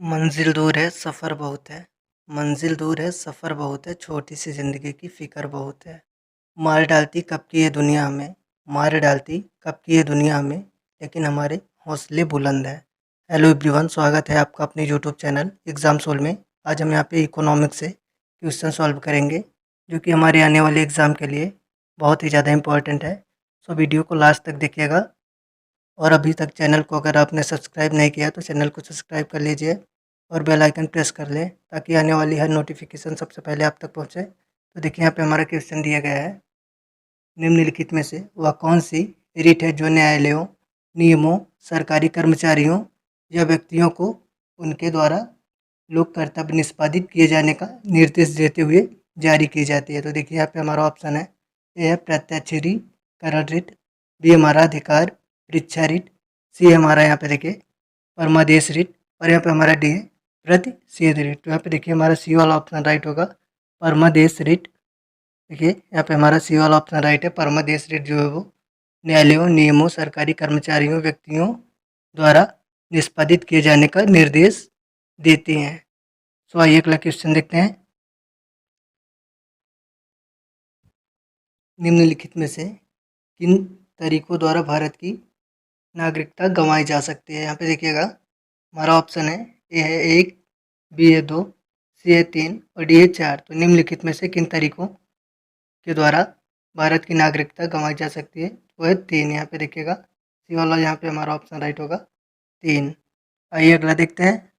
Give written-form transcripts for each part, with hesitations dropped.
मंजिल दूर है सफ़र बहुत है, मंजिल दूर है सफ़र बहुत है, छोटी सी ज़िंदगी की फ़िक्र बहुत है। मार डालती कब की ये दुनिया हमें, मार डालती कब की ये दुनिया हमें, लेकिन हमारे हौसले बुलंद हैं। हेलो एवरीवन, स्वागत है आपका अपने यूट्यूब चैनल एग्ज़ाम सोल में। आज हम यहाँ पे इकोनॉमिक्स से क्वेश्चन सॉल्व करेंगे, जो कि हमारे आने वाले एग्ज़ाम के लिए बहुत ही ज़्यादा इम्पोर्टेंट है। सो वीडियो को लास्ट तक देखिएगा। और अभी तक चैनल को अगर आपने सब्सक्राइब नहीं किया तो चैनल को सब्सक्राइब कर लीजिए और बेल आइकन प्रेस कर लें, ताकि आने वाली हर नोटिफिकेशन सबसे पहले आप तक पहुंचे। तो देखिए यहाँ पे हमारा क्वेश्चन दिया गया है, निम्नलिखित में से वह कौन सी रीट है जो न्यायालयों, नियमों, सरकारी कर्मचारियों या व्यक्तियों को उनके द्वारा लोक कर्तव्य निष्पादित किए जाने का निर्देश देते हुए जारी की जाती है। तो देखिए यहाँ पे हमारा ऑप्शन है, ए है प्रत्यक्ष रीट, करण रीट, बी हमारा अधिकार परीक्षा रीट, सी हमारा यहाँ पे देखिए परमादेश रीट, और यहाँ पे हमारा डी है प्रतिषेध रीट। तो यहाँ पे देखिए हमारा सी वाला ऑप्शन राइट होगा, परमादेश रीट। देखिए यहाँ पे हमारा सी वाला ऑप्शन राइट है। परमादेश रीट जो है वो न्यायालयों, नियमों, सरकारी कर्मचारियों, व्यक्तियों द्वारा निष्पादित किए जाने का निर्देश देती हैं। सो आइए अगला क्वेश्चन देखते हैं, निम्नलिखित में से किन तरीकों द्वारा भारत की नागरिकता गंवाई जा सकती है। यहाँ पे देखिएगा हमारा ऑप्शन है, ए है 1, बी है 2, सी है 3 और डी है 4। तो निम्नलिखित में से किन तरीकों के द्वारा भारत की नागरिकता गंवाई जा सकती है। वो है 3। यहाँ पे देखिएगा सी वाला यहाँ पे हमारा ऑप्शन राइट होगा, 3। आइए अगला देखते हैं,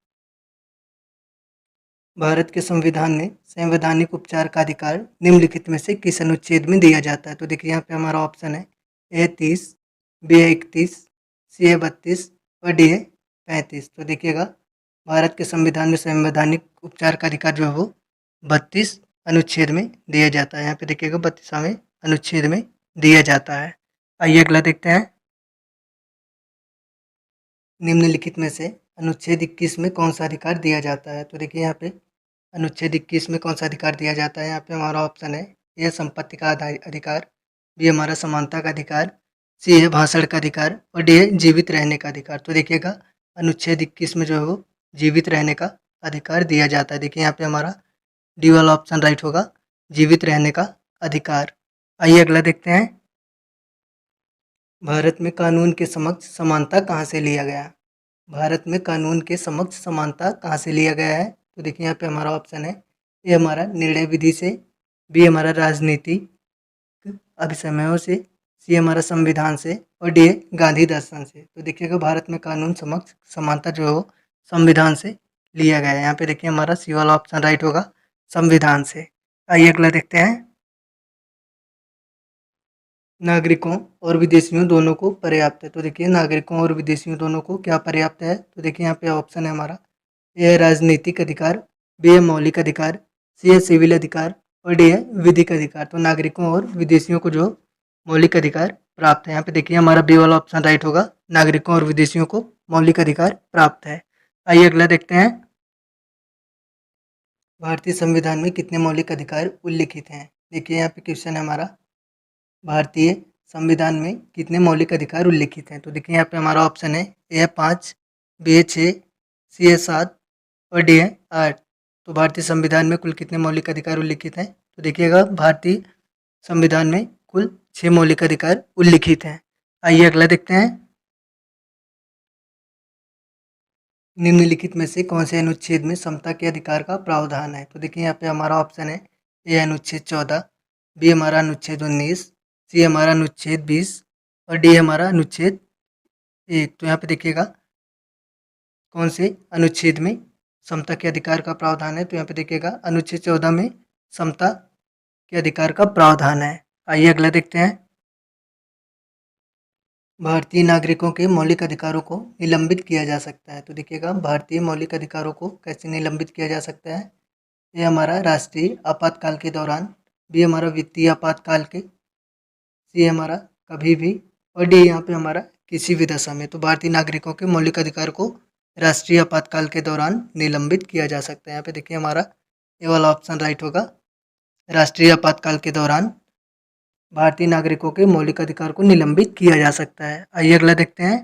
भारत के संविधान में संवैधानिक उपचार का अधिकार निम्नलिखित में से किस अनुच्छेद में दिया जाता है। तो देखिए यहाँ पे हमारा ऑप्शन है, ए 30, बी है 31, सी है 32 और डी है 35। तो देखिएगा भारत के संविधान में संवैधानिक उपचार का अधिकार जो है वो 32 अनुच्छेद में दिया जाता है। यहाँ पे देखिएगा 32वें अनुच्छेद में दिया जाता है। आइए अगला देखते हैं, निम्नलिखित में से अनुच्छेद 21 में कौन सा अधिकार दिया जाता है। तो देखिए यहाँ पे अनुच्छेद 21 में कौन सा अधिकार दिया जाता है। यहाँ पे हमारा ऑप्शन है, ए संपत्ति का अधिकार, बी हमारा समानता का अधिकार, सी है भाषण का अधिकार और डी है जीवित रहने का अधिकार। तो देखिएगा अनुच्छेद 21 में जो है वो जीवित रहने का अधिकार दिया जाता है। देखिए यहाँ पे हमारा डी वाला ऑप्शन राइट होगा, जीवित रहने का अधिकार। आइए अगला देखते हैं, भारत में कानून के समक्ष समानता कहाँ से लिया गया। भारत में कानून के समक्ष समानता कहाँ से लिया गया है। तो देखिए यहाँ पे हमारा ऑप्शन है, ए हमारा निर्णय विधि से, बी हमारा राजनीतिक अभिसमयों से, सी हमारा संविधान से और डी गांधी दर्शन से। तो देखिएगा भारत में कानून समक्ष समानता जो है वो संविधान से लिया गया है। यहाँ पे देखिए हमारा सी वाला ऑप्शन राइट होगा, संविधान से। आइए अगला देखते हैं, नागरिकों और विदेशियों दोनों को पर्याप्त है। तो देखिए नागरिकों और विदेशियों दोनों को क्या पर्याप्त है। तो देखिए यहाँ पे ऑप्शन है हमारा, ए है राजनीतिक अधिकार, बी है मौलिक अधिकार, सी है सिविल अधिकार और डी है विधिक अधिकार। तो नागरिकों और विदेशियों को जो मौलिक अधिकार प्राप्त है। यहाँ पे देखिए हमारा बी वाला ऑप्शन राइट होगा, नागरिकों और विदेशियों को मौलिक अधिकार प्राप्त है। आइए अगला देखते हैं, भारतीय संविधान में कितने मौलिक अधिकार उल्लिखित हैं। देखिए यहाँ पे क्वेश्चन है हमारा, भारतीय संविधान में कितने मौलिक अधिकार उल्लिखित हैं। तो देखिए यहाँ पे हमारा ऑप्शन है, ए है 5, बी है 6, सी है 7 और डी है 8। तो भारतीय संविधान में कुल कितने मौलिक अधिकार उल्लिखित हैं। तो देखिएगा भारतीय संविधान में कुल 6 मौलिक अधिकार उल्लिखित हैं। आइए अगला देखते हैं, निम्नलिखित में से कौन से अनुच्छेद में समता के अधिकार का प्रावधान है। तो देखिए यहाँ पे हमारा ऑप्शन है, ए अनुच्छेद 14, बी हमारा अनुच्छेद 19, सी हमारा अनुच्छेद 20 और डी हमारा अनुच्छेद 1। तो यहाँ पे देखिएगा कौन से अनुच्छेद में समता के अधिकार का प्रावधान है। तो यहाँ पे देखिएगा अनुच्छेद 14 में समता के अधिकार का प्रावधान है। आइए अगला देखते हैं, भारतीय नागरिकों के मौलिक अधिकारों को निलंबित किया जा सकता है। तो देखिएगा भारतीय मौलिक अधिकारों को कैसे निलंबित किया जा सकता है। ये हमारा राष्ट्रीय आपातकाल के दौरान, बी हमारा वित्तीय आपातकाल के, सी हमारा कभी भी और डी यहाँ पे हमारा किसी भी दशा में। तो भारतीय नागरिकों के मौलिक अधिकार को राष्ट्रीय आपातकाल के दौरान निलंबित किया जा सकता है। यहाँ पे देखिए हमारा ये वाला ऑप्शन राइट होगा, राष्ट्रीय आपातकाल के दौरान भारतीय नागरिकों के मौलिक अधिकार को निलंबित किया जा सकता है। आइए अगला देखते हैं,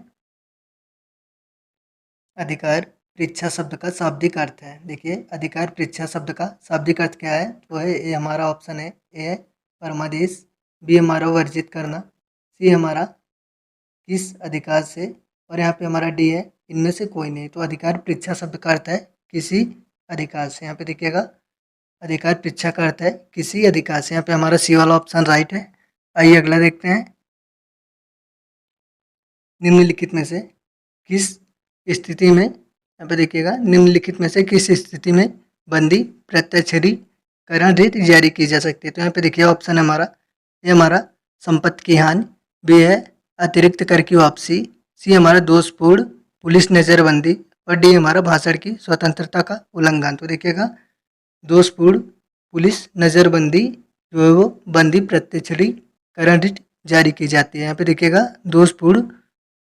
अधिकार परीक्षा शब्द का शाब्दिक अर्थ है। देखिए अधिकार परीक्षा शब्द का शाब्दिक अर्थ क्या है, तो है ए हमारा ऑप्शन है, ए है परमादेश, बी हमारा वर्जित करना, सी हमारा किस अधिकार से, और यहाँ पे हमारा डी है इनमें से कोई नहीं। तो अधिकार परीक्षा शब्द का अर्थ है किसी अधिकार से। यहाँ पे देखिएगा अधिकार परीक्षा का अर्थ है किसी अधिकार से। यहाँ पे हमारा सी वाला ऑप्शन राइट है। आइए अगला देखते हैं। निम्नलिखित में से किस स्थिति में, यहाँ पे देखिएगा निम्नलिखित में से किस स्थिति में बंदी प्रत्यक्षीकरण रीत जारी की जा सकती है। तो यहाँ पे देखिए ऑप्शन हमारा, ये हमारा संपत्ति की हानि, बी है अतिरिक्त कर की वापसी, सी हमारा दोषपूर्ण पुलिस नज़रबंदी, और डी हमारा भाषण की स्वतंत्रता का उल्लंघन। तो देखिएगा दोषपूर्ण पुलिस नज़रबंदी जो है वो बंदी प्रत्यक्षीकरण रीत जारी की जाती है। यहाँ पे देखिएगा दोषपूर्ण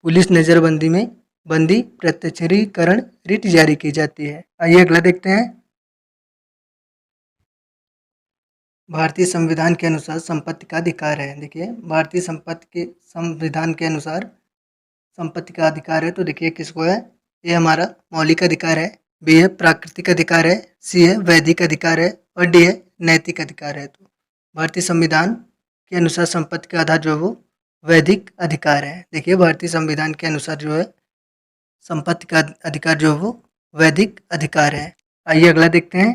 पुलिस नज़रबंदी में बंदी प्रत्यक्षीकरण रीत जारी की जाती है। आइए अगला देखते हैं। भारतीय संविधान के अनुसार संपत्ति का अधिकार है। देखिए भारतीय संविधान के अनुसार संपत्ति का अधिकार है, तो देखिए किसको है, ये हमारा मौलिक अधिकार है, बी है प्राकृतिक अधिकार है, सी है वैधिक अधिकार है, और डी है नैतिक अधिकार है। तो भारतीय संविधान के अनुसार संपत्ति का आधार जो है वो वैधिक अधिकार है। देखिए भारतीय संविधान के अनुसार जो है संपत्ति का अधिकार जो है वो वैधिक अधिकार है। आइए अगला देखते हैं।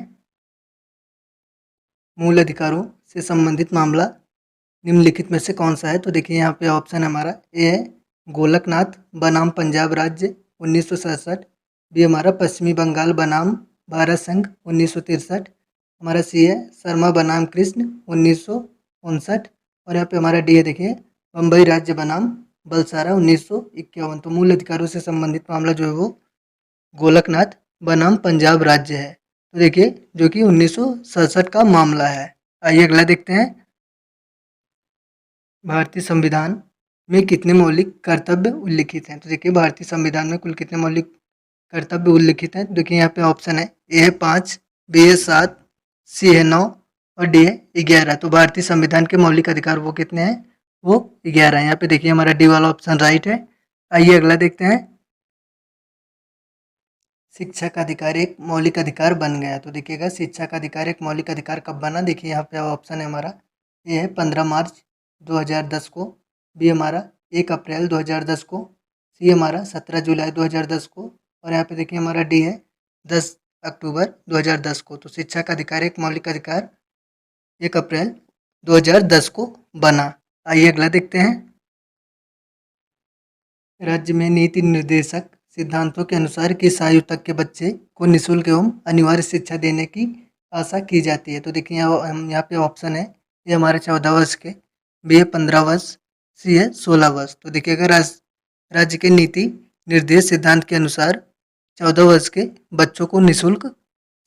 मूल अधिकारों से संबंधित मामला निम्नलिखित में से कौन सा है। तो देखिए यहाँ पे ऑप्शन हमारा ए है गोलकनाथ बनाम पंजाब राज्य 1967, बी हमारा पश्चिमी बंगाल बनाम भारत संघ 1963, हमारा सी है शर्मा बनाम कृष्ण 1959, और यहाँ पे हमारा डी है देखिए बम्बई राज्य बनाम बलसारा 1951। तो मूल अधिकारों से संबंधित मामला जो है वो गोलकनाथ बनाम पंजाब राज्य है। तो देखिए जो कि 1967 का मामला है। आइए अगला देखते हैं। भारतीय संविधान में कितने मौलिक कर्तव्य उल्लिखित हैं। तो देखिए भारतीय संविधान में कुल कितने मौलिक कर्तव्य उल्लिखित हैं। तो देखिए यहाँ पे ऑप्शन है ए है 5, बी है 7, सी है 9, और डी है 11। तो भारतीय संविधान के मौलिक अधिकार वो कितने हैं, वो 11 है। यहाँ पे देखिए हमारा डी वाला ऑप्शन राइट है। आइए अगला देखते हैं। शिक्षा का अधिकार एक मौलिक अधिकार बन गया। तो देखिएगा शिक्षा का अधिकार एक मौलिक अधिकार कब बना। देखिए यहाँ पे ऑप्शन है हमारा, ए है 15 मार्च 2010 को, बी हमारा 1 अप्रैल 2010 को, सी हमारा 17 जुलाई 2010 को, और यहाँ पे देखिए हमारा डी है 10 अक्टूबर 2010 को। तो शिक्षा का अधिकार एक मौलिक अधिकार 1 अप्रैल 2010 को बना। आइए अगला देखते हैं। राज्य में नीति निर्देशक सिद्धांतों के अनुसार किस आयु तक के बच्चे को निःशुल्क एवं अनिवार्य शिक्षा देने की आशा की जाती है। तो देखिए हम यहाँ पे ऑप्शन है, ये हमारे 14 वर्ष के, बी है 15 वर्ष, सी है 16 वर्ष। तो देखिएगा राज्य के नीति निर्देश सिद्धांत के अनुसार 14 वर्ष के बच्चों को निःशुल्क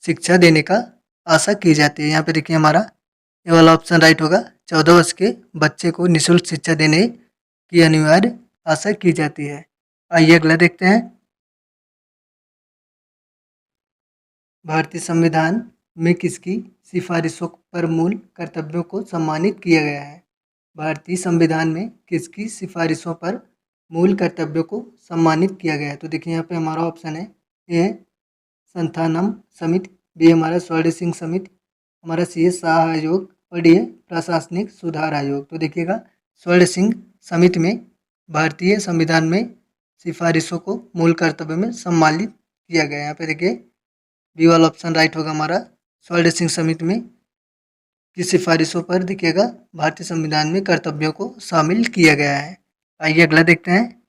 शिक्षा देने का आशा की जाती है। यहाँ पे देखिए हमारा ये वाला ऑप्शन राइट होगा, 14 वर्ष के बच्चे को निःशुल्क शिक्षा देने की अनिवार्य आशा की जाती है। आइए अगला देखते हैं। भारतीय संविधान में किसकी सिफारिशों पर मूल कर्तव्यों को सम्मानित किया गया है। भारतीय संविधान में किसकी सिफारिशों पर मूल कर्तव्यों को सम्मानित किया गया है। तो देखिए यहाँ पे हमारा ऑप्शन है, ए संथानम समिति, बी हमारा स्वर्ण सिंह समिति, हमारा सी है शाह आयोग, और डी है प्रशासनिक सुधार आयोग। तो देखिएगा स्वर्ण सिंह समिति में भारतीय संविधान में सिफारिशों को मूल कर्तव्य में सम्मानित किया गया है। यहाँ पे देखिए बी वाला ऑप्शन राइट होगा हमारा, स्वर्ण सिंह समिति में की सिफारिशों पर देखिएगा भारतीय संविधान में कर्तव्यों को शामिल किया गया है। आइए अगला देखते हैं।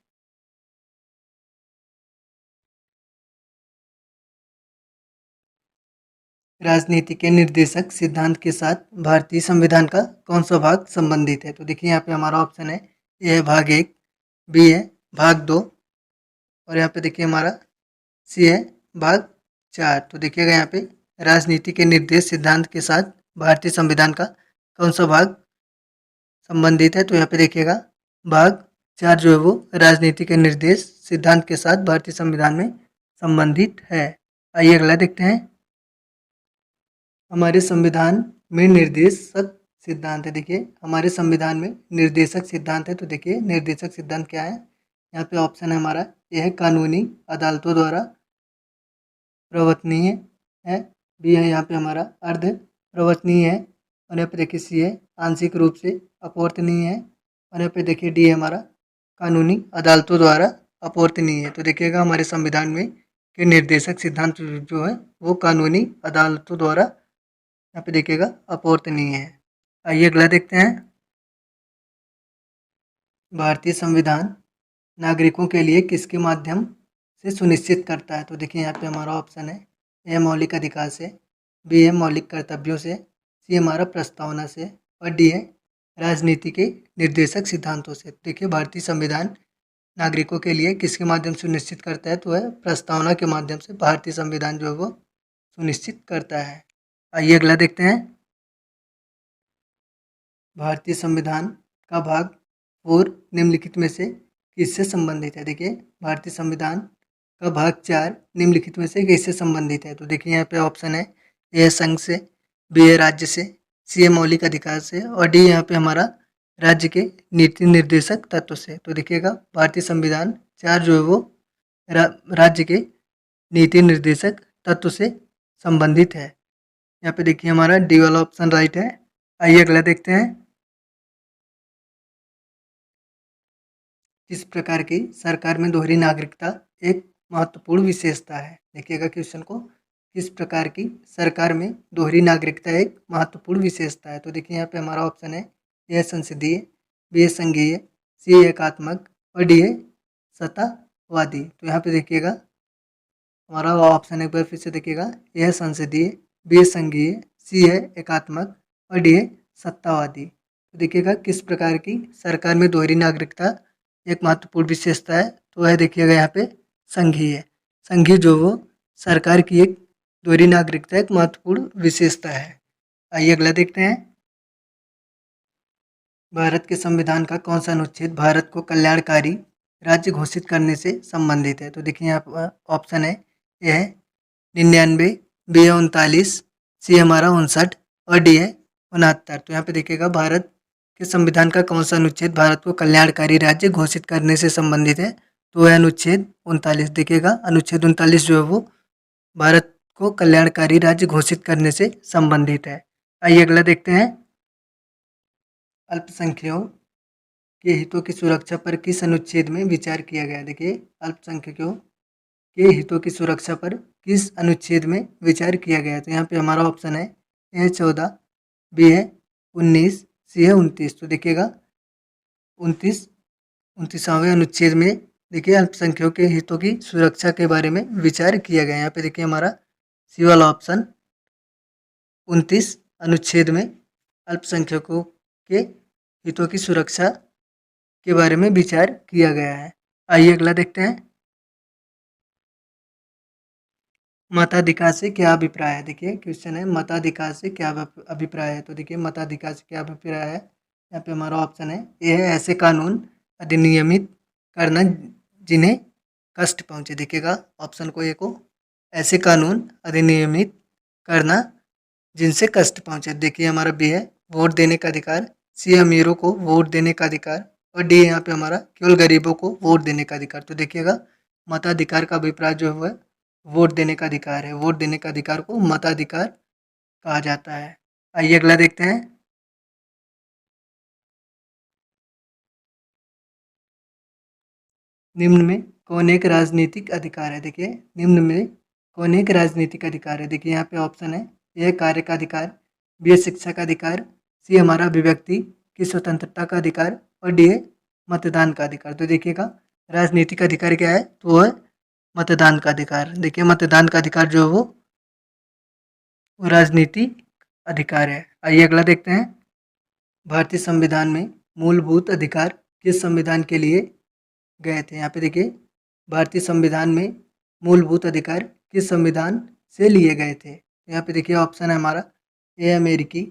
राजनीति के निर्देशक सिद्धांत के साथ भारतीय संविधान का कौन सा भाग संबंधित है। तो देखिए यहाँ पे हमारा ऑप्शन है, ए है भाग 1, बी है भाग 2, और यहाँ पे देखिए हमारा सी है भाग 4। तो देखिएगा यहाँ पे राजनीति के निर्देश सिद्धांत के साथ भारतीय संविधान का कौन सा भाग संबंधित है। तो यहाँ पे देखिएगा भाग 4 जो है वो राजनीति के निर्देश सिद्धांत के साथ भारतीय संविधान में संबंधित है। आइए अगला देखते हैं। हमारे संविधान में निर्देशक सिद्धांत है। देखिए हमारे संविधान में निर्देशक सिद्धांत है। तो देखिए निर्देशक सिद्धांत क्या है, यहाँ पे ऑप्शन है हमारा, यह है कानूनी अदालतों द्वारा प्रवर्तनीय है। बी है यहाँ पे हमारा अर्ध प्रवर्तनीय है। और यहाँ पे देखिए सी है आंशिक रूप से अपवर्तनीय है। और यहाँ पे देखिए डी है हमारा कानूनी अदालतों द्वारा अपवर्तनीय है। तो देखिएगा हमारे संविधान में के निर्देशक सिद्धांत जो है वो कानूनी अदालतों द्वारा यहाँ पे देखिएगा अपवर्तनीय है। आइए अगला देखते हैं। भारतीय संविधान नागरिकों के लिए किसके माध्यम से सुनिश्चित करता है? तो देखिए यहाँ पे हमारा ऑप्शन है ए मौलिक अधिकार से, बी है मौलिक कर्तव्यों से, सी हमारा प्रस्तावना से और डी है राजनीति के निर्देशक सिद्धांतों से। देखिए भारतीय संविधान नागरिकों के लिए किसके माध्यम से सुनिश्चित करता है? तो है प्रस्तावना के माध्यम से भारतीय संविधान जो है वो सुनिश्चित करता है। आइए अगला देखते हैं। भारतीय संविधान का भाग 4 निम्नलिखित में से किससे संबंधित है? देखिए भारतीय संविधान का भाग 4 निम्नलिखित में से किससे संबंधित है? तो देखिए यहाँ पे ऑप्शन है ए संघ से, बी है राज्य से, सी है मौलिक अधिकार से और डी यहाँ पे हमारा राज्य के नीति निर्देशक तत्व से। तो देखिएगा भारतीय संविधान 4 जो है वो राज्य के नीति निर्देशक तत्व से संबंधित है। यहाँ पे देखिए हमारा डी वाला ऑप्शन राइट है। आइए अगला देखते हैं। किस प्रकार की सरकार में दोहरी नागरिकता एक महत्वपूर्ण विशेषता है? देखिएगा क्वेश्चन को, किस प्रकार की सरकार में दोहरी नागरिकता एक महत्वपूर्ण विशेषता है? तो देखिए यहाँ पे हमारा ऑप्शन है ए संसदीय, बी संघीय, सी एकात्मक और डी है सत्तावादी। तो यहाँ पे देखिएगा हमारा ऑप्शन एक बार फिर से देखिएगा, ए संसदीय, बी संघीय, सी है एकात्मक और डी है सत्तावादी। तो देखिएगा किस प्रकार की सरकार में दोहरी नागरिकता एक महत्वपूर्ण विशेषता है? तो वह देखिएगा यहाँ पे संघीय है। संघीय जो वो सरकार की एक दोहरी नागरिकता एक महत्वपूर्ण विशेषता है। आइए अगला देखते हैं। भारत के संविधान का कौन सा अनुच्छेद भारत को कल्याणकारी राज्य घोषित करने से संबंधित है? तो देखिए यहाँ पर ऑप्शन है ए है 99, बी है 39, सी हमारा 59 और डी है 69। तो यहाँ पे देखिएगा भारत के संविधान का कौन सा अनुच्छेद भारत को कल्याणकारी राज्य घोषित करने से संबंधित है? तो वह अनुच्छेद 39। देखिएगा अनुच्छेद 39 जो है वो भारत को कल्याणकारी राज्य घोषित करने से संबंधित है। आइए अगला देखते हैं। अल्पसंख्यकों के हितों की सुरक्षा पर किस अनुच्छेद में विचार किया गया? देखिए अल्पसंख्यकों के हितों की सुरक्षा पर किस अनुच्छेद में विचार किया गया? तो यहाँ पे हमारा ऑप्शन है ए 14, बी है 19, सी है 29। तो देखिएगा 29वें अनुच्छेद में देखिए अल्पसंख्यकों के हितों की सुरक्षा के बारे में विचार किया गया। यहाँ पे देखिए हमारा सी वाला ऑप्शन 29 अनुच्छेद में अल्पसंख्यकों के हितों की सुरक्षा के बारे में विचार किया गया है। आइए अगला देखते हैं। मताधिकार से क्या अभिप्राय है? देखिए क्वेश्चन है मताधिकार से क्या अभिप्राय है? तो देखिए मताधिकार से क्या अभिप्राय है? यहाँ पे हमारा ऑप्शन है ये है ऐसे कानून अधिनियमित करना जिन्हें कष्ट पहुँचे। देखिएगा ऑप्शन को ए को, ऐसे कानून अधिनियमित करना जिनसे कष्ट पहुँचे। देखिए हमारा बी है वोट देने का अधिकार, सी अमीरों को वोट देने का अधिकार और डी यहाँ पे हमारा केवल गरीबों को वोट देने का अधिकार। तो देखिएगा मताधिकार का अभिप्राय जो है वोट देने का अधिकार है। वोट देने का अधिकार को मताधिकार कहा जाता है। आइए अगला देखते हैं। निम्न में कौन एक राजनीतिक अधिकार है? देखिए निम्न में कौन एक राजनीतिक अधिकार है? देखिए यहाँ पे ऑप्शन है ए कार्य का अधिकार, बी शिक्षा का अधिकार, सी हमारा अभिव्यक्ति की स्वतंत्रता का अधिकार और डी मतदान का अधिकार। तो देखिएगा राजनीतिक अधिकार क्या है? तो वह मतदान का अधिकार। देखिए मतदान का अधिकार जो है वो राजनीतिक अधिकार है। आइए अगला देखते हैं। भारतीय संविधान में मूलभूत अधिकार किस संविधान के लिए गए थे? यहाँ पे देखिए भारतीय संविधान में मूलभूत अधिकार किस संविधान से लिए गए थे? यहाँ पे देखिए ऑप्शन है हमारा ए अमेरिकी,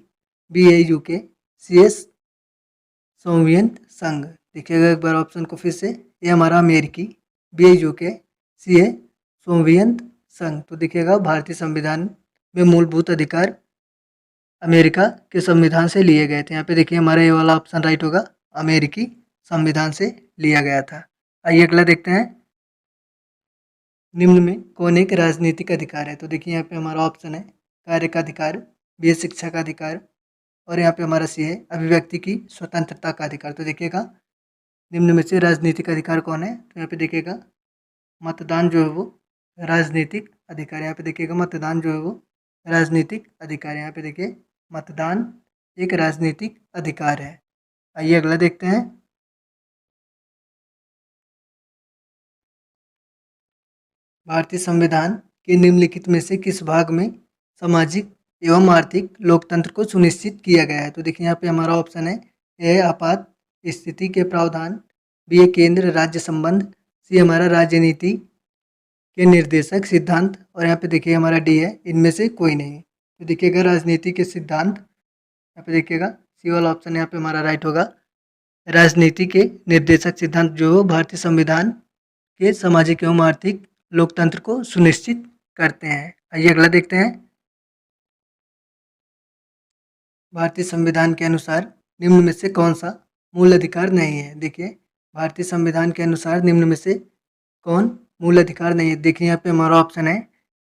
बी ए यूके, सी एस सोवियत संघ। देखिएगा एक बार ऑप्शन को फिर से, ए हमारा अमेरिकी, बी ए यूके, सी ए सोवियत संघ। तो देखिएगा भारतीय संविधान में मूलभूत अधिकार अमेरिका के संविधान से लिए गए थे। यहाँ पे देखिए हमारा ये वाला ऑप्शन राइट होगा, अमेरिकी संविधान से लिया गया था। आइए अगला देखते हैं। निम्न में कौन एक राजनीतिक अधिकार है? तो देखिए यहाँ पे हमारा ऑप्शन है कार्य का अधिकार, बी है शिक्षा का अधिकार और यहाँ पे हमारा सी है अभिव्यक्ति की स्वतंत्रता का अधिकार। तो देखिएगा निम्न में से राजनीतिक अधिकार कौन है? तो यहाँ पे देखिएगा मतदान जो है वो राजनीतिक अधिकार। यहाँ पे देखिएगा मतदान जो है वो राजनीतिक अधिकार। यहाँ पे देखिए मतदान एक राजनीतिक अधिकार है। आइए अगला देखते हैं। भारतीय संविधान के निम्नलिखित में से किस भाग में सामाजिक एवं आर्थिक लोकतंत्र को सुनिश्चित किया गया है? तो देखिए यहाँ पे हमारा ऑप्शन है ए आपात स्थिति के प्रावधान, बी है केंद्र राज्य संबंध, सी हमारा राजनीति के निर्देशक सिद्धांत और यहाँ पे देखिए हमारा डी है इनमें से कोई नहीं। तो देखिएगा राजनीति के सिद्धांत, यहाँ पे देखिएगा सी वाला ऑप्शन यहाँ पे हमारा राइट होगा। राजनीति के निर्देशक सिद्धांत जो भारतीय संविधान के सामाजिक एवं आर्थिक लोकतंत्र को सुनिश्चित करते हैं। आइए अगला देखते हैं। भारतीय संविधान के अनुसार निम्न में से कौन सा मूल अधिकार नहीं है? देखिए भारतीय संविधान के अनुसार निम्न में से कौन मूल अधिकार नहीं है? देखिए यहाँ पे हमारा ऑप्शन है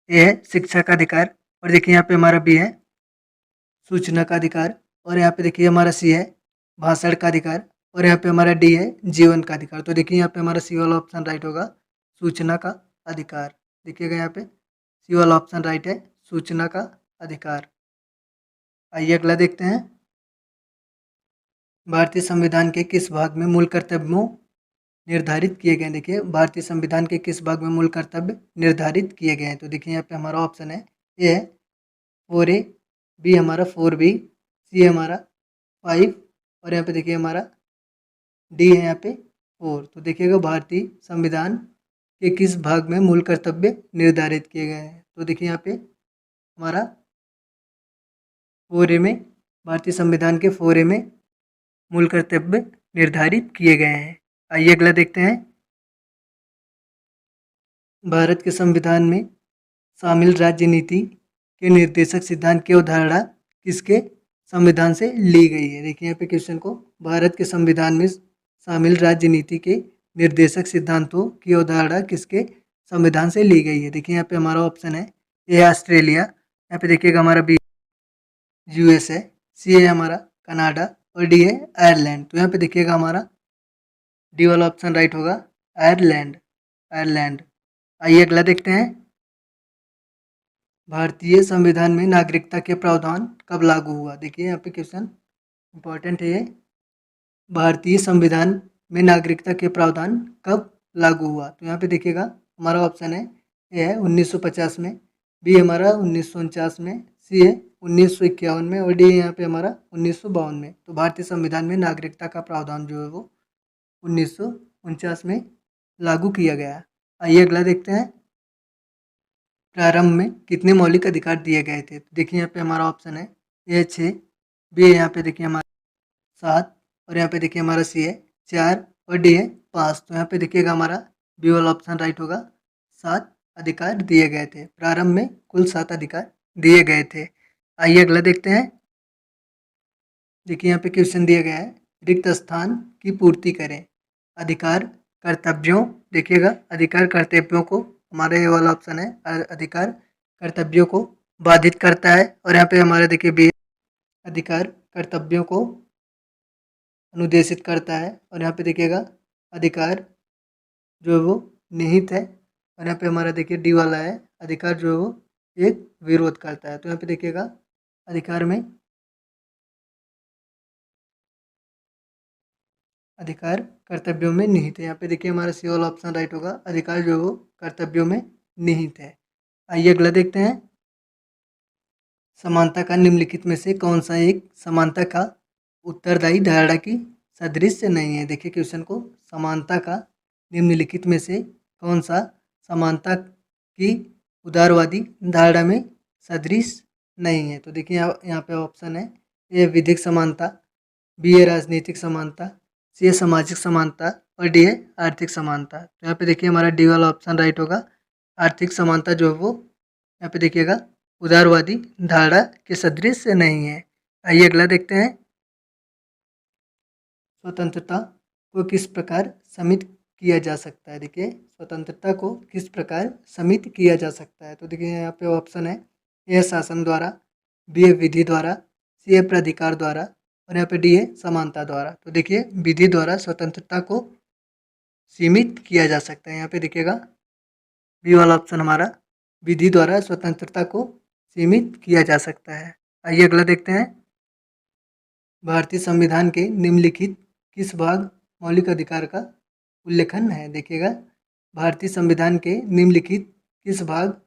ए है शिक्षा का अधिकार और देखिए यहाँ पे हमारा बी है सूचना का अधिकार और यहाँ पे देखिए हमारा सी है भाषण का अधिकार और यहाँ पे हमारा डी है जीवन का अधिकार। तो देखिए यहाँ पे हमारा सी वाला ऑप्शन राइट होगा सूचना का अधिकार। देखिएगा यहाँ पे सी वाला ऑप्शन राइट है सूचना का अधिकार। आइए अगला देखते हैं। भारतीय संविधान के किस भाग में मूल कर्तव्यों निर्धारित किए गए हैं? देखिए भारतीय संविधान के किस भाग में मूल कर्तव्य निर्धारित किए गए हैं? तो देखिए यहाँ पे हमारा ऑप्शन है ए है 4A, बी हमारा 4B, सी हमारा 5 और यहाँ पे देखिए हमारा डी है यहाँ पे 4। तो देखिएगा भारतीय संविधान के किस भाग में मूल कर्तव्य निर्धारित किए गए हैं? तो देखिए यहाँ पे हमारा 4A में, भारतीय संविधान के 4A में मूल कर्तव्य निर्धारित किए गए हैं। आइए अगला देखते हैं। भारत के संविधान में शामिल राज्य नीति के निर्देशक सिद्धांत की अवधारणा किसके संविधान से ली गई है? देखिए यहाँ पे क्वेश्चन को भारत के संविधान में शामिल राज्य नीति के निर्देशक सिद्धांतों की अवधारणा किसके संविधान से ली गई है? देखिए यहाँ पे हमारा ऑप्शन है ए ऑस्ट्रेलिया, यहाँ पे देखिएगा हमारा बी यूएस है, सी है हमारा कनाडा और डी है आयरलैंड। तो यहाँ पे देखिएगा हमारा डी वाला ऑप्शन राइट होगा आयरलैंड, आयरलैंड। आइए अगला देखते हैं। भारतीय संविधान में नागरिकता के प्रावधान कब लागू हुआ? देखिए यहाँ पे क्वेश्चन इंपॉर्टेंट है ये। भारतीय संविधान में नागरिकता के प्रावधान कब लागू हुआ? तो यहाँ पे देखिएगा हमारा ऑप्शन है ए है 1950 में, बी हमारा 1949 में, सी है 1951 में और डी यहाँ पे हमारा 1952 में। तो भारतीय संविधान में नागरिकता का प्रावधान जो है वो 1949 में लागू किया गया। आइए अगला देखते हैं। प्रारंभ में कितने मौलिक अधिकार दिए गए थे? तो देखिए यहाँ पे हमारा ऑप्शन है ए 6, बी यहाँ पे देखिए हमारा 7 और यहाँ पे देखिए हमारा सी है 4 और डी है 5। तो यहाँ पे देखिएगा हमारा बी वाला ऑप्शन राइट होगा 7 अधिकार दिए गए थे। प्रारंभ में कुल 7 अधिकार दिए गए थे। आइए अगला देखते हैं। देखिए यहाँ पे क्वेश्चन दिया गया है रिक्त स्थान की पूर्ति करें। अधिकार कर्तव्यों, देखिएगा अधिकार कर्तव्यों को हमारे ये वाला ऑप्शन है अधिकार कर्तव्यों को बाधित करता है और यहाँ पे हमारा देखिए बी अधिकार कर्तव्यों को अनुदेशित करता है और यहाँ पे देखिएगा अधिकार जो है वो निहित है और यहाँ पे हमारा देखिए डी वाला है अधिकार जो है वो एक विरोध करता है। तो यहाँ पे देखिएगा अधिकार में अधिकार कर्तव्यों में निहित है। यहाँ पे देखिए हमारा सी वाला ऑप्शन राइट होगा अधिकार जो है वो कर्तव्यों में निहित है। आइए अगला देखते हैं। समानता का निम्नलिखित में से कौन सा एक समानता का उत्तरदायी धारणा की सदृश नहीं है? देखिए क्वेश्चन को समानता का निम्नलिखित में से कौन सा समानता की उदारवादी धारणा में सदृश नहीं है? तो देखिए यहाँ पे ऑप्शन है ए विधिक समानता, बी है राजनीतिक समानता, सी है सामाजिक समानता और डी है आर्थिक समानता। तो यहाँ पे देखिए हमारा डी वाला ऑप्शन राइट होगा आर्थिक समानता जो है वो यहाँ पे देखिएगा उदारवादी धारणा के सदृश नहीं है। आइए अगला देखते हैं। स्वतंत्रता को किस प्रकार सीमित किया जा सकता है। देखिए स्वतंत्रता को किस प्रकार सीमित किया जा सकता है। तो देखिए यहाँ पे ऑप्शन है ए शासन द्वारा, बी है विधि द्वारा, सी है प्राधिकार द्वारा और यहाँ पे डी है समानता द्वारा। तो देखिए विधि द्वारा स्वतंत्रता को सीमित किया जा सकता है। यहाँ पे देखिएगा बी वाला ऑप्शन हमारा विधि द्वारा स्वतंत्रता को सीमित किया जा सकता है। आइए अगला देखते हैं। भारतीय संविधान के निम्नलिखित किस भाग मौलिक अधिकार का उल्लेखन है। देखिएगा भारतीय संविधान के निम्नलिखित किस भाग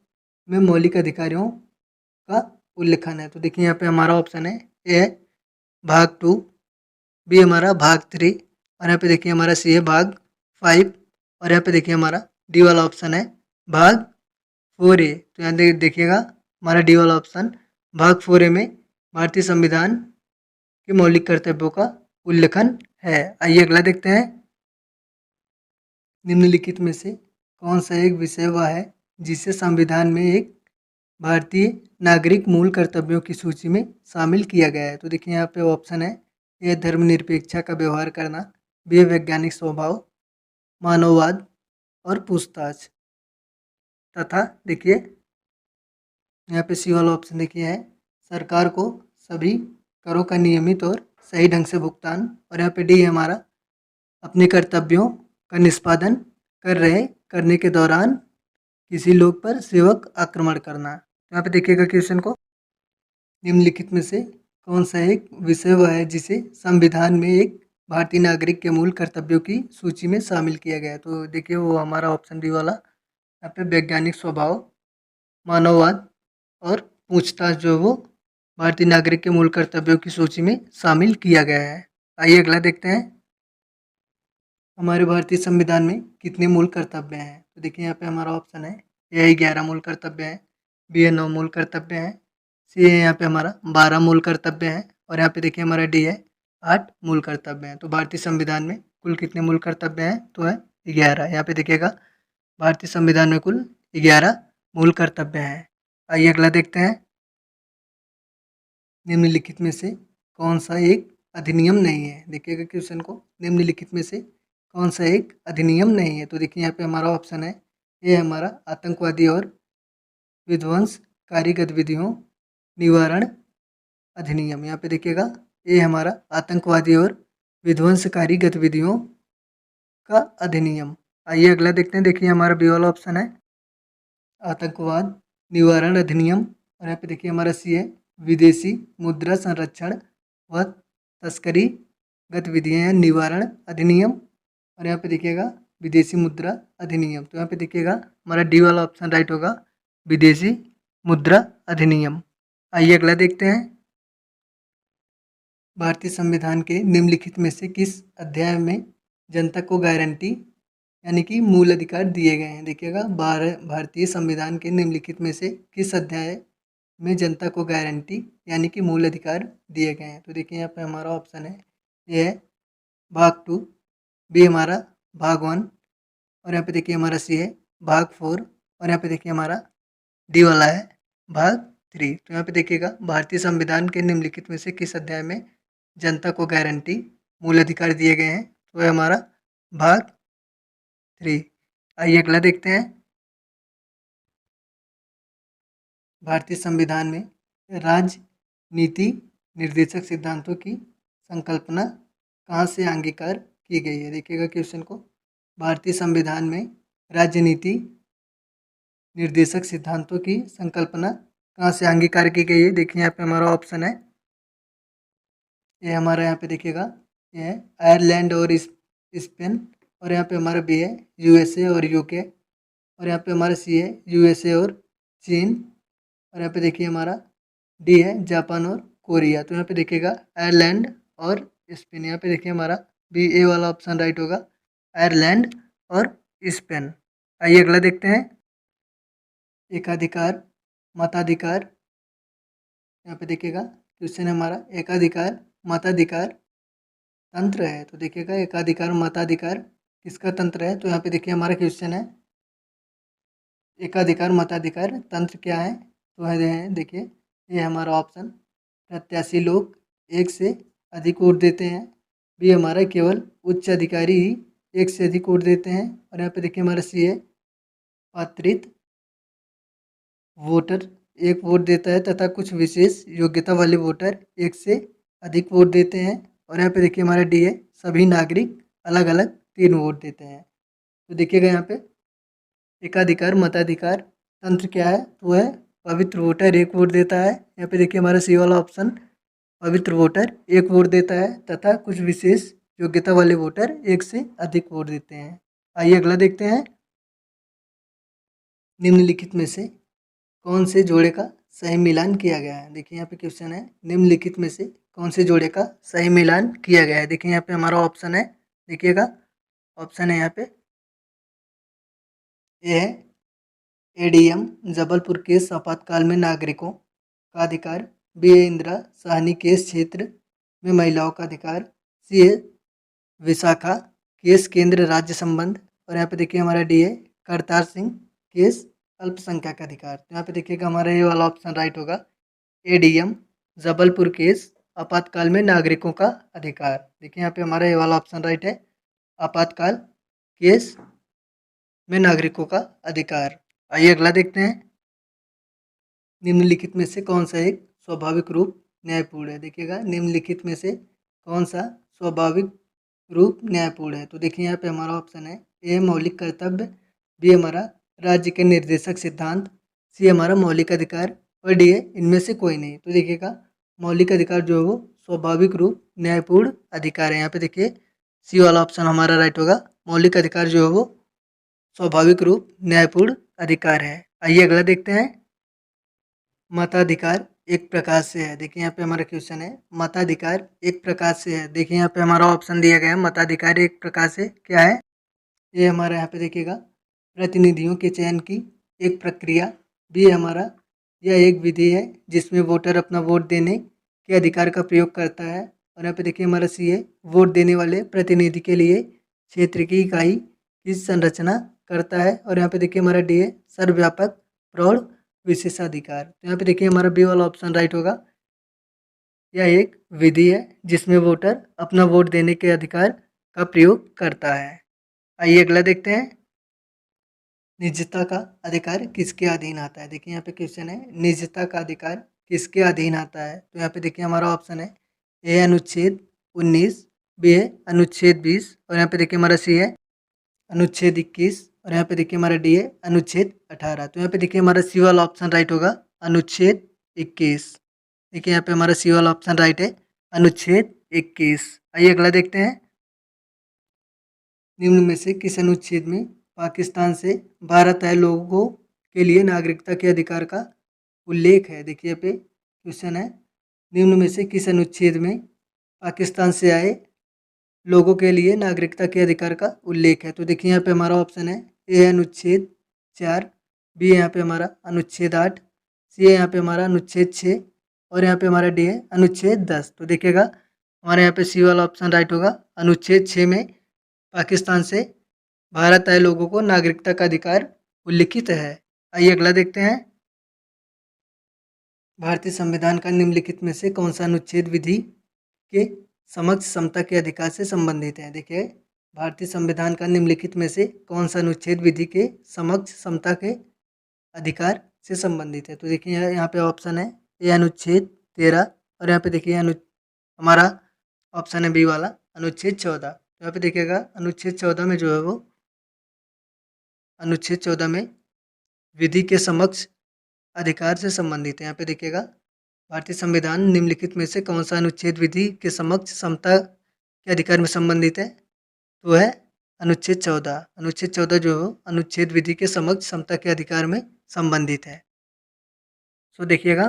में मौलिक अधिकारों का उल्लेखन है। तो देखिए यहाँ पे हमारा ऑप्शन है ए भाग 2, बी हमारा भाग 3 और यहाँ पे देखिए हमारा सी है भाग 5 और यहाँ पे देखिए हमारा डी वाला ऑप्शन है भाग 4A। तो यहाँ देखिएगा हमारा डी वाला ऑप्शन भाग 4A में भारतीय संविधान के मौलिक कर्तव्यों का उल्लेखन है। आइए अगला देखते हैं। निम्नलिखित में से कौन सा एक विषय वह है जिसे संविधान में एक भारतीय नागरिक मूल कर्तव्यों की सूची में शामिल किया गया है। तो देखिए यहाँ पे ऑप्शन है ए धर्मनिरपेक्षता का व्यवहार करना, बी वैज्ञानिक स्वभाव, मानववाद और पूछताछ। तथा देखिए यहाँ पे सी वाला ऑप्शन देखिए है सरकार को सभी करों का नियमित और सही ढंग से भुगतान और यहाँ पे डी है हमारा अपने कर्तव्यों का निष्पादन करने के दौरान किसी लोग पर सेवक आक्रमण करना। तो यहाँ पे देखिएगा क्वेश्चन को निम्नलिखित में से कौन सा एक विषय वह है जिसे संविधान में एक भारतीय नागरिक के मूल कर्तव्यों की सूची में शामिल किया गया है। तो देखिए वो हमारा ऑप्शन बी वाला यहाँ पे वैज्ञानिक स्वभाव, मानववाद और पूछताछ जो वो भारतीय नागरिक के मूल कर्तव्यों की सूची में शामिल किया गया है। आइए अगला देखते हैं। हमारे भारतीय संविधान में कितने मूल कर्तव्य हैं। तो देखिए यहाँ पे हमारा ऑप्शन है ए 11 मूल कर्तव्य हैं, बी है 9 मूल कर्तव्य हैं, सी है यहाँ पे हमारा 12 मूल कर्तव्य हैं और यहाँ पे देखिए हमारा डी है 8 मूल कर्तव्य हैं। तो भारतीय संविधान में कुल कितने मूल कर्तव्य हैं तो है 11। यहाँ पे देखिएगा भारतीय संविधान में कुल 11 मूल कर्तव्य हैं। आइए अगला देखते हैं। निम्नलिखित में से कौन सा एक अधिनियम नहीं है। देखिएगा क्वेश्चन को निम्नलिखित में से कौन सा एक अधिनियम नहीं है। तो देखिए यहाँ पे हमारा ऑप्शन है ये हमारा आतंकवादी और विध्वंसकारी गतिविधियों निवारण अधिनियम। यहाँ पे देखिएगा ये हमारा आतंकवादी और विध्वंसकारी गतिविधियों का अधिनियम। आइए अगला देखते हैं। देखिए हमारा बी वाला ऑप्शन है आतंकवाद निवारण अधिनियम और यहाँ पे देखिए हमारा सी है विदेशी मुद्रा संरक्षण व तस्करी गतिविधियाँ निवारण अधिनियम और यहाँ पे देखिएगा विदेशी मुद्रा अधिनियम। तो यहाँ पे देखिएगा हमारा डी वाला ऑप्शन राइट होगा विदेशी मुद्रा अधिनियम। आइए अगला देखते हैं। भारतीय संविधान के निम्नलिखित में से किस अध्याय में जनता को गारंटी यानी कि मूल अधिकार दिए गए हैं। देखिएगा भारतीय संविधान के निम्नलिखित में से किस अध्याय में जनता को गारंटी यानी कि मूल अधिकार दिए गए हैं। तो देखिए यहाँ पे हमारा ऑप्शन है ये है भाग 2, बी हमारा भाग 1 और यहाँ पे देखिए हमारा सी है भाग 4 और यहाँ पे देखिए हमारा डी वाला है भाग 3। तो यहाँ पे देखिएगा भारतीय संविधान के निम्नलिखित में से किस अध्याय में जनता को गारंटी मूल अधिकार दिए गए हैं। तो है हमारा भाग 3। आइए अगला देखते हैं। भारतीय संविधान में राजनीति निर्देशक सिद्धांतों की संकल्पना कहाँ से अंगीकार की गई है। देखिएगा क्वेश्चन को भारतीय संविधान में राजनीति निर्देशक सिद्धांतों की संकल्पना कहाँ से अंगीकार की गई है। देखिए यहाँ पे हमारा ऑप्शन है ये हमारा यहाँ पे देखिएगा ये है आयरलैंड और स्पेन और यहाँ पे हमारा बी है यूएसए और यूके और यहाँ पे हमारा सी है यूएसए और चीन और यहाँ पे देखिए हमारा डी है जापान और कोरिया। तो यहाँ पे देखिएगा आयरलैंड और स्पेन। यहाँ पे देखिए हमारा बी ए वाला ऑप्शन राइट होगा आयरलैंड और स्पेन। आइए अगला देखते हैं। एकाधिकार मताधिकार। यहाँ पे देखिएगा क्वेश्चन है हमारा एकाधिकार मताधिकार तंत्र है। तो देखिएगा एकाधिकार मताधिकार किसका तंत्र है। तो यहाँ पे देखिए हमारा क्वेश्चन है एकाधिकार मताधिकार तंत्र क्या है। तो है देखिए ये हमारा ऑप्शन प्रत्याशी लोग एक से अधिक वोट देते हैं, बी हमारा केवल उच्च अधिकारी ही एक से अधिक वोट देते हैं। और यहाँ पे देखिए हमारा सी है पात्रित वोटर एक वोट देता है तथा कुछ विशेष योग्यता वाले वोटर एक से अधिक वोट देते हैं। और यहाँ पे देखिए हमारा डी है सभी नागरिक अलग अलग 3 वोट देते हैं। तो देखिएगा यहाँ पे एकाधिकार मताधिकार तंत्र क्या है, तो है पवित्र वोटर एक वोट देता है। यहाँ पे देखिए हमारा सी वाला ऑप्शन पवित्र वोटर एक वोट देता है तथा कुछ विशेष योग्यता वाले वोटर एक से अधिक वोट देते हैं। आइए अगला देखते हैं। निम्नलिखित में से कौन से जोड़े का सही मिलान किया गया है। देखिए यहाँ पे क्वेश्चन है निम्नलिखित में से कौन से जोड़े का सही मिलान किया गया है। देखिए यहाँ पे हमारा ऑप्शन है, देखिएगा ऑप्शन है यहाँ पे ए है एडीएम जबलपुर केस आपातकाल में नागरिकों का अधिकार, बी है इंदिरा साहनी केस क्षेत्र में महिलाओं का अधिकार, सी है विशाखा केस केंद्र राज्य संबंध, और यहाँ पे देखिए हमारा डी है करतार सिंह केस अल्पसंख्यक अधिकार। तो यहाँ पे देखिएगा हमारा ये वाला ऑप्शन राइट होगा, एडीएम जबलपुर केस आपातकाल में नागरिकों का अधिकार। देखिए यहाँ पे हमारा ये वाला ऑप्शन राइट है, आपातकाल केस में नागरिकों का अधिकार। आइए अगला देखते हैं। निम्नलिखित में से कौन सा एक स्वाभाविक रूप न्यायपूर्ण है। देखिएगा निम्नलिखित में से कौन सा स्वाभाविक रूप न्यायपूर्ण है। तो देखिए यहाँ पे हमारा ऑप्शन है ए मौलिक कर्तव्य, बी हमारा राज्य के निर्देशक सिद्धांत, सी हमारा मौलिक अधिकार, और डी है इनमें से कोई नहीं। तो देखिएगा मौलिक अधिकार जो है वो स्वाभाविक रूप न्यायपूर्ण अधिकार है। यहाँ पे देखिए सी वाला ऑप्शन हमारा राइट होगा, मौलिक अधिकार जो है वो स्वाभाविक रूप न्यायपूर्ण अधिकार है। आइए अगला देखते हैं। मताधिकार एक प्रकार से है। देखिए यहाँ पे हमारा क्वेश्चन है मताधिकार एक प्रकार से है। देखिए यहाँ पे हमारा ऑप्शन दिया गया है मताधिकार एक प्रकार से क्या है। ये हमारा यहाँ पे देखिएगा प्रतिनिधियों के चयन की एक प्रक्रिया, भी हमारा यह एक विधि है जिसमें वोटर अपना वोट देने के अधिकार का प्रयोग करता है। और यहाँ पे देखिए हमारा सी है वोट देने वाले प्रतिनिधि के लिए क्षेत्र की इकाई की संरचना करता है। और यहाँ पे देखिए हमारा डी है सर्वव्यापक प्रौढ़ विशेषाधिकार। तो यहाँ पे देखिए हमारा बी वाला ऑप्शन राइट होगा, यह एक विधि है जिसमें वोटर अपना वोट देने के अधिकार का प्रयोग करता है। आइए अगला देखते हैं। निजता का अधिकार किसके अधीन आता है। देखिए यहाँ पे क्वेश्चन है निजता का अधिकार किसके अधीन आता है। तो यहाँ पे देखिए हमारा ऑप्शन है ए अनुच्छेद 19, बी है अनुच्छेद 20, और यहाँ पे देखिए हमारा सी है अनुच्छेद 21, और यहाँ पे देखिए हमारा डी है अनुच्छेद 18। तो यहाँ पे देखिए हमारा सी वाला ऑप्शन राइट होगा अनुच्छेद 21। देखिए यहाँ पे हमारा सी वाला ऑप्शन राइट है अनुच्छेद 21। आइए अगला देखते हैं। निम्न में से किस अनुच्छेद में पाकिस्तान से भारत आए लोगों के लिए नागरिकता के अधिकार का उल्लेख है। देखिए यहाँ पे क्वेश्चन है निम्न में से किस अनुच्छेद में पाकिस्तान से आए लोगों के लिए नागरिकता के अधिकार का उल्लेख है। तो देखिए यहाँ पे हमारा ऑप्शन है ए अनुच्छेद 4, बी है यहाँ पे हमारा अनुच्छेद 8, सी है यहाँ पे हमारा अनुच्छेद 6, और यहाँ पे हमारा डी है अनुच्छेद 10। तो देखिएगा हमारे यहाँ पे सी वाला ऑप्शन राइट होगा, अनुच्छेद 6 में पाकिस्तान से भारत आए लोगों को नागरिकता का अधिकार उल्लिखित है। आइए अगला देखते हैं। भारतीय संविधान का निम्नलिखित में से कौन सा अनुच्छेद विधि के समक्ष समता के अधिकार से संबंधित है। देखिए भारतीय संविधान का निम्नलिखित में से कौन सा अनुच्छेद विधि के समक्ष समता के अधिकार से संबंधित है। तो देखिए यहाँ पे ऑप्शन है ए अनुच्छेद 13, और यहाँ पे देखिए हमारा ऑप्शन है बी वाला अनुच्छेद 14। तो यहाँ पे देखिएगा अनुच्छेद 14 में जो है वो अनुच्छेद 14 में विधि के समक्ष अधिकार से संबंधित है। यहाँ पे देखिएगा भारतीय संविधान निम्नलिखित में से कौन सा अनुच्छेद विधि के समक्ष समता के अधिकार में संबंधित है, तो है अनुच्छेद 14। अनुच्छेद 14 जो है अनुच्छेद विधि के समक्ष समता के अधिकार में संबंधित है। सो देखिएगा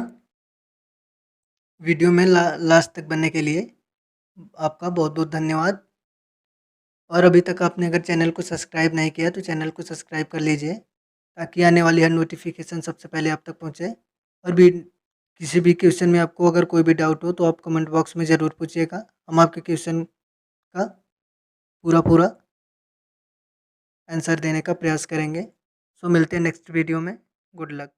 वीडियो में लास्ट तक बनने के लिए आपका बहुत बहुत धन्यवाद। और अभी तक आपने अगर चैनल को सब्सक्राइब नहीं किया तो चैनल को सब्सक्राइब कर लीजिए ताकि आने वाली हर नोटिफिकेशन सबसे पहले आप तक पहुंचे। और भी किसी भी क्वेश्चन में आपको अगर कोई भी डाउट हो तो आप कमेंट बॉक्स में ज़रूर पूछिएगा, हम आपके क्वेश्चन का पूरा आंसर देने का प्रयास करेंगे। सो मिलते हैं नेक्स्ट वीडियो में। Good luck.